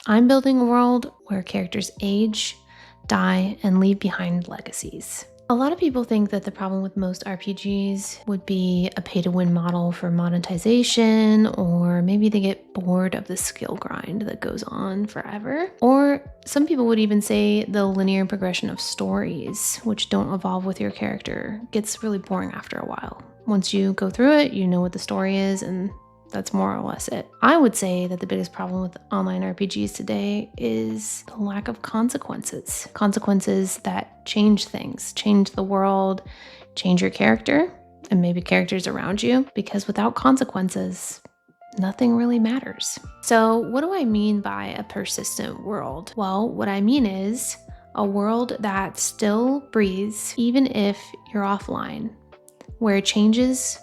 I'm building a world where characters age, die, and leave behind legacies. A lot of people think that the problem with most RPGs would be a pay-to-win model for monetization, or maybe they get bored of the skill grind that goes on forever. Or some people would even say the linear progression of stories, which don't evolve with your character, gets really boring after a while. Once you go through it, you know what the story is, and that's more or less it. I would say that the biggest problem with online RPGs today is the lack of consequences. Consequences that change things, change the world, change your character, and maybe characters around you, because without consequences, nothing really matters. So what do I mean by a persistent world? Well, what I mean is a world that still breathes even if you're offline, where changes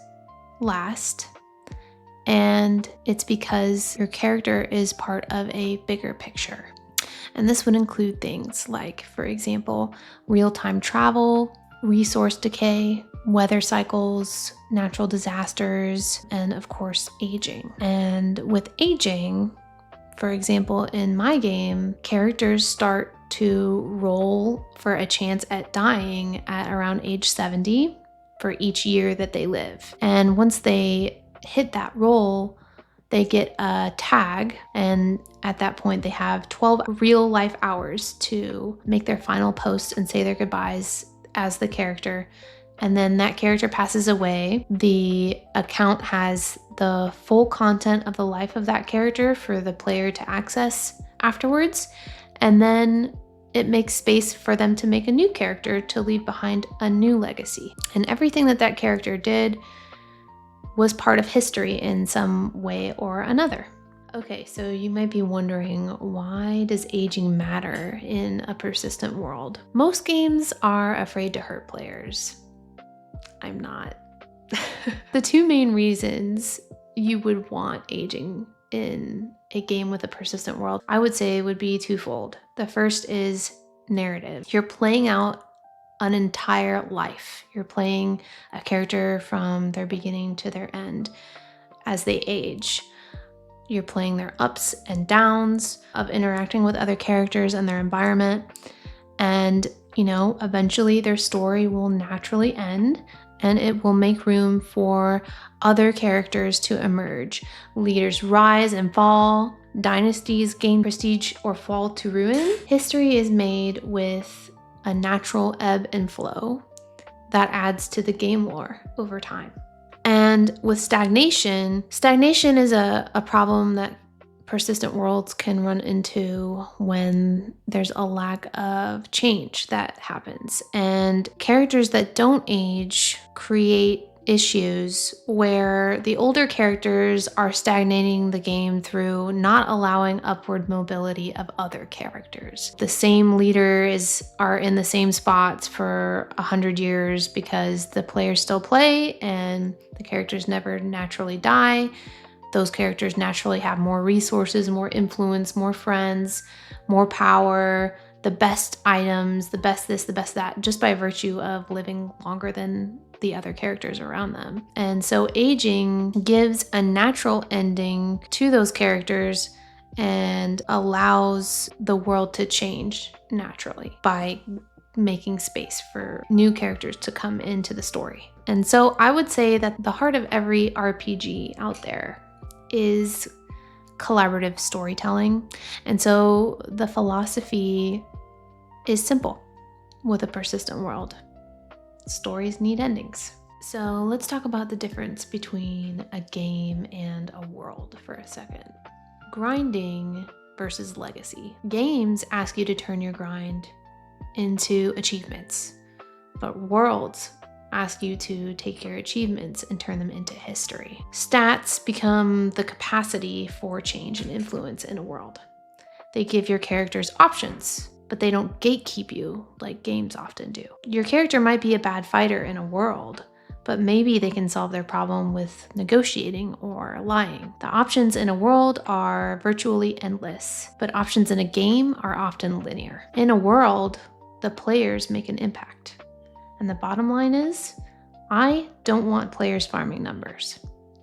last, and it's because your character is part of a bigger picture. And this would include things like, for example, real-time travel, resource decay, weather cycles, natural disasters, and of course, aging. And with aging, for example, in my game, characters start to roll for a chance at dying at around age 70 for each year that they live. And once they hit that roll, they get a tag, and at that point they have 12 real life hours to make their final post and say their goodbyes as the character. And then that character passes away. The account has the full content of the life of that character for the player to access afterwards, and then it makes space for them to make a new character to leave behind a new legacy. And everything that that character did was part of history in some way or another. Okay, so you might be wondering, why does aging matter in a persistent world? Most games are afraid to hurt players. I'm not. The two main reasons you would want aging in a game with a persistent world, I would say, would be twofold. The first is narrative. You're playing out an entire life. You're playing a character from their beginning to their end as they age. You're playing their ups and downs of interacting with other characters and their environment. And, eventually their story will naturally end, and it will make room for other characters to emerge. Leaders rise and fall, dynasties gain prestige or fall to ruin. History is made with a natural ebb and flow that adds to the game lore over time. And with stagnation is a problem that persistent worlds can run into when there's a lack of change that happens. And characters that don't age create issues where the older characters are stagnating the game through not allowing upward mobility of other characters. The same leaders are in the same spots for 100 years because the players still play and the characters never naturally die. Those characters naturally have more resources, more influence, more friends, more power, the best items, the best this, the best that, just by virtue of living longer than the other characters around them. And so aging gives a natural ending to those characters and allows the world to change naturally by making space for new characters to come into the story. And so I would say that the heart of every RPG out there is collaborative storytelling. And so the philosophy is simple with a persistent world. Stories need endings. So let's talk about the difference between a game and a world for a second. Grinding versus legacy. Games ask you to turn your grind into achievements, but worlds ask you to take your achievements and turn them into history. Stats become the capacity for change and influence in a world. They give your characters options, but they don't gatekeep you like games often do. Your character might be a bad fighter in a world, but maybe they can solve their problem with negotiating or lying. The options in a world are virtually endless, but options in a game are often linear. In a world, the players make an impact. And the bottom line is, I don't want players farming numbers.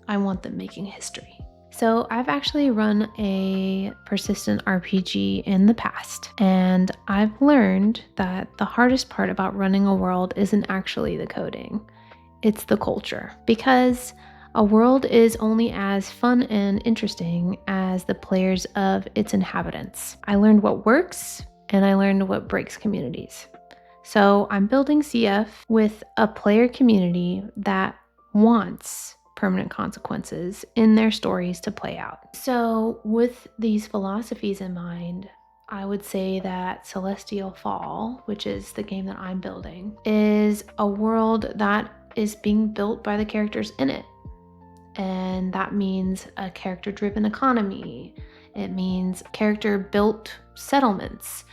I want them making history. So I've actually run a persistent RPG in the past, and I've learned that the hardest part about running a world isn't actually the coding, it's the culture. Because a world is only as fun and interesting as the players of its inhabitants. I learned what works, and I learned what breaks communities. So I'm building CF with a player community that wants permanent consequences in their stories to play out. So, with these philosophies in mind, I would say that Celestial Fall, which is the game that I'm building, is a world that is being built by the characters in it. And that means a character driven economy. It means character built settlements.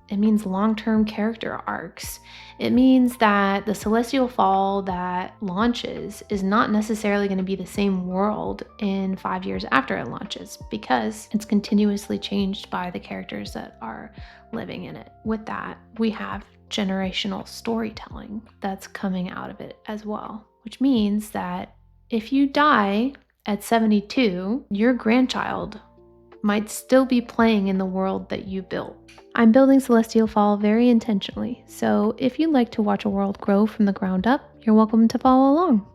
It means long-term character arcs. It means that the Celestial Fall that launches is not necessarily going to be the same world in 5 years after it launches because it's continuously changed by the characters that are living in it. With that, we have generational storytelling that's coming out of it as well, which means that if you die at 72, your grandchild might still be playing in the world that you built. I'm building Celestial Fall very intentionally, so if you'd like to watch a world grow from the ground up, you're welcome to follow along.